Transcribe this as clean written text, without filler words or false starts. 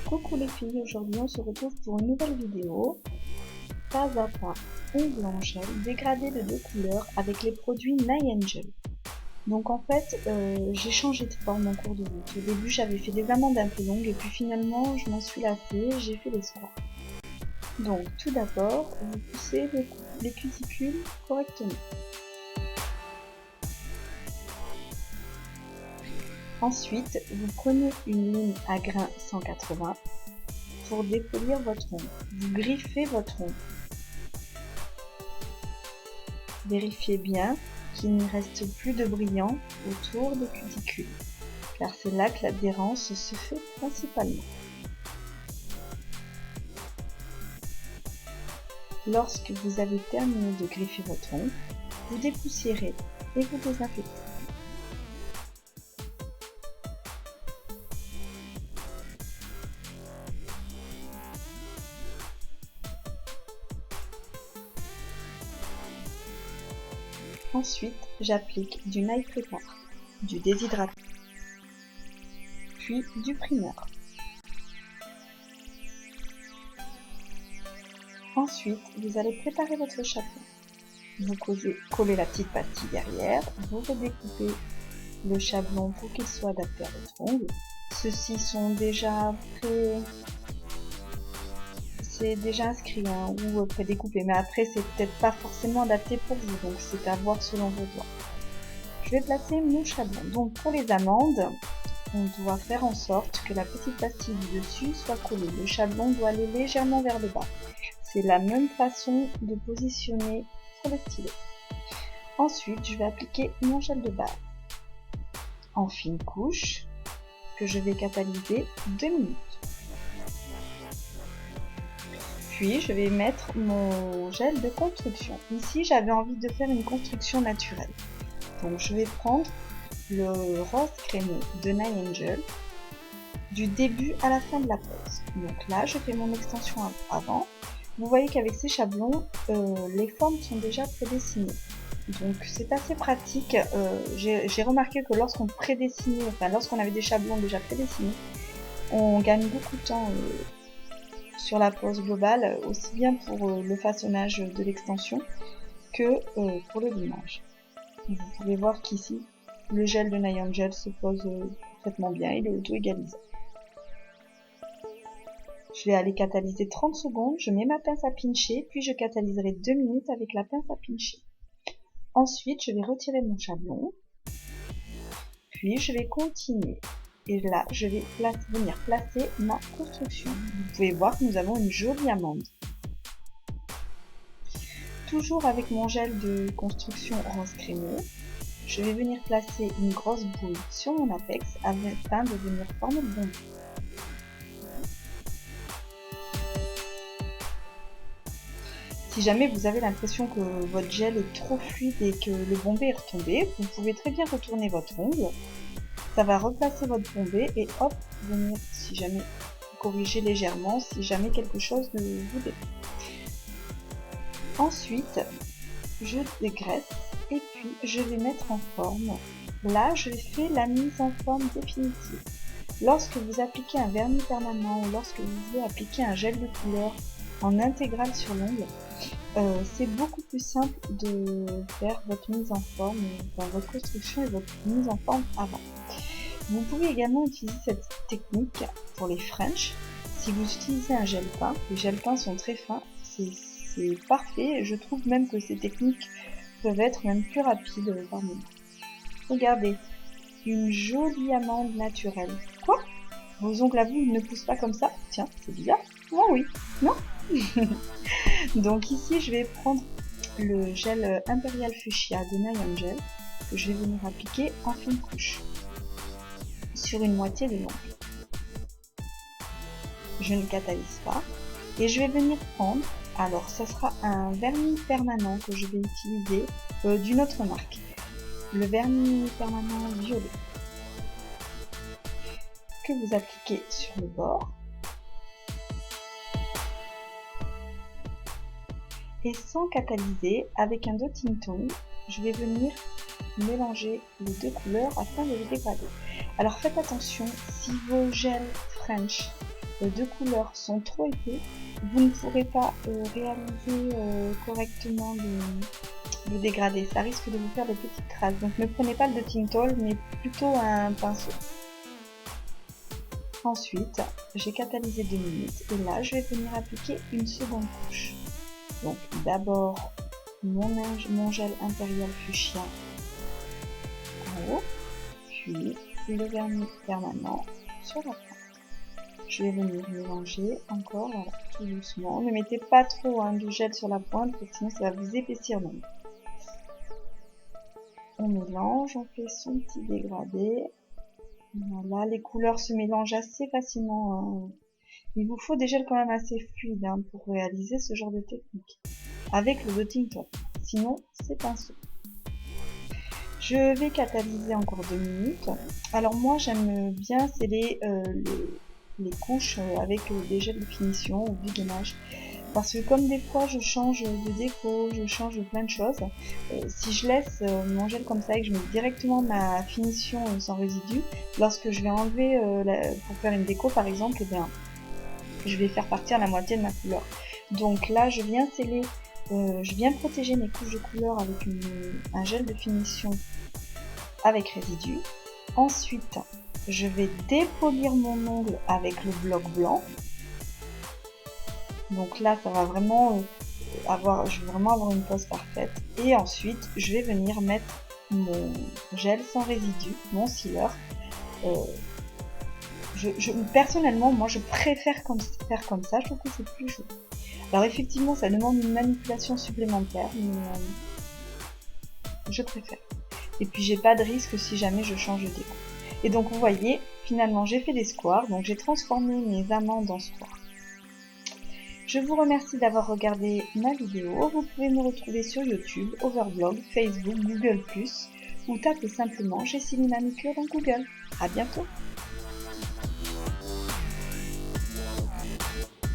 Coucou les filles, aujourd'hui on se retrouve pour une nouvelle vidéo. Pas à pas, ongle en gel dégradé de 2 couleurs avec les produits Niangel. Donc en fait, j'ai changé de forme en cours de route. Au début j'avais fait des amandes un peu longues et puis finalement je m'en suis lassée, j'ai fait des squares. Donc tout d'abord, vous poussez les cuticules correctement. Ensuite, vous prenez une ligne à grain 180 pour dépolir votre ongle. Vous griffez votre ongle. Vérifiez bien qu'il n'y reste plus de brillant autour des cuticules, car c'est là que l'adhérence se fait principalement. Lorsque vous avez terminé de griffer votre ongle, vous dépoussiérez et vous désinfectez. Ensuite, j'applique du nail prépare, du déshydratant, puis du primer. Ensuite, vous allez préparer votre chapeau. Vous collez la petite pastille derrière, vous redécoupez le chablon pour qu'il soit adapté à votre ongle. Ceux-ci sont déjà c'est déjà inscrit ou prédécoupé, mais après c'est peut-être pas forcément adapté pour vous, donc c'est à voir selon vos doigts. Je vais placer mon chablon. Donc pour les amandes, on doit faire en sorte que la petite pastille du dessus soit collée. Le chablon doit aller légèrement vers le bas. C'est la même façon de positionner sur le stylet. Ensuite, je vais appliquer mon gel de base en fine couche que je vais catalyser 2 minutes. Puis je vais mettre mon gel de construction. Ici, j'avais envie de faire une construction naturelle. Donc je vais prendre le rose crémeux de Niangel du début à la fin de la pose. Donc là, je fais mon extension avant. Vous voyez qu'avec ces chablons, les formes sont déjà prédessinées. Donc c'est assez pratique. J'ai remarqué que lorsqu'on prédessinait, enfin lorsqu'on avait des chablons déjà prédessinés, on gagne beaucoup de temps sur la pose globale, aussi bien pour le façonnage de l'extension que pour le limage. Vous pouvez voir qu'ici, le gel de Niangel se pose parfaitement bien, il est auto-égalisé. Je vais aller catalyser 30 secondes, je mets ma pince à pincher, puis je catalyserai 2 minutes avec la pince à pincher. Ensuite, je vais retirer mon chablon, puis je vais continuer. Et là, je vais venir placer ma construction. Vous pouvez voir que nous avons une jolie amande. Toujours avec mon gel de construction rose crémeux, je vais venir placer une grosse boule sur mon apex afin de venir former le bombon. Si jamais vous avez l'impression que votre gel est trop fluide et que le bombé est retombé, vous pouvez très bien retourner votre ongle. Ça va replacer votre bombé et hop, venir, si jamais, corriger légèrement, si jamais quelque chose ne vous déplaît. Ensuite, je dégraisse et puis je vais mettre en forme. Là, je fais la mise en forme définitive. Lorsque vous appliquez un vernis permanent ou lorsque vous voulez appliquer un gel de couleur en intégral sur l'ongle, c'est beaucoup plus simple de faire votre mise en forme, dans votre construction et votre mise en forme avant. Vous pouvez également utiliser cette technique pour les French. Si vous utilisez un gel peint, les gels peints sont très fins, c'est parfait. Je trouve même que ces techniques peuvent être même plus rapides par moment. Regardez, une jolie amande naturelle. Quoi? Vos ongles à vous ne poussent pas comme ça? Tiens, c'est bizarre. Oh oui, non? Donc ici, je vais prendre le gel Imperial Fuchsia de Niangel que je vais venir appliquer en fine couche sur une moitié de l'ongle. Je ne catalyse pas et je vais venir prendre, alors ça sera un vernis permanent que je vais utiliser d'une autre marque, le vernis permanent violet, que vous appliquez sur le bord et sans catalyser, avec un dotting tone, je vais venir mélanger les deux couleurs afin de les dégrader. Alors faites attention, si vos gels French de couleurs sont trop épais, vous ne pourrez pas réaliser correctement le dégradé. Ça risque de vous faire des petites traces. Donc ne prenez pas le Tintool, mais plutôt un pinceau. Ensuite, j'ai catalysé 2 minutes et là, je vais venir appliquer une seconde couche. Donc d'abord mon gel impérial fuchsia en haut, puis le vernis permanent sur la pointe. Je vais venir mélanger encore, voilà, tout doucement. Ne mettez pas trop de gel sur la pointe, parce que sinon ça va vous épaissir l'ombre. On mélange, on fait son petit dégradé. Voilà, les couleurs se mélangent assez facilement. Il vous faut des gels quand même assez fluides pour réaliser ce genre de technique. Avec le Tintool. Sinon, c'est pinceau. Je vais catalyser encore 2 minutes. Alors moi, j'aime bien sceller les couches avec des gels de finition ou du gainage. Parce que comme des fois je change de déco, je change de plein de choses, si je laisse mon gel comme ça et que je mets directement ma finition sans résidu, lorsque je vais enlever pour faire une déco par exemple, eh bien, je vais faire partir la moitié de ma couleur. Donc là je viens sceller, je viens protéger mes couches de couleur avec un gel de finition avec résidu. Ensuite je vais dépolir mon ongle avec le bloc blanc. Donc là, ça va vraiment je vais vraiment avoir une pose parfaite. Et ensuite, je vais venir mettre mon gel sans résidu, mon sealer. Personnellement, moi, je préfère faire comme ça. Je trouve que c'est plus joli. Alors effectivement, ça demande une manipulation supplémentaire, mais je préfère. Et puis, j'ai pas de risque si jamais je change de déco. Et donc, vous voyez, finalement, j'ai fait des squares. Donc, j'ai transformé mes amandes en squares. Je vous remercie d'avoir regardé ma vidéo. Vous pouvez me retrouver sur YouTube, Overblog, Facebook, Google+, ou tapez simplement Jessie Manicure dans Google. À bientôt!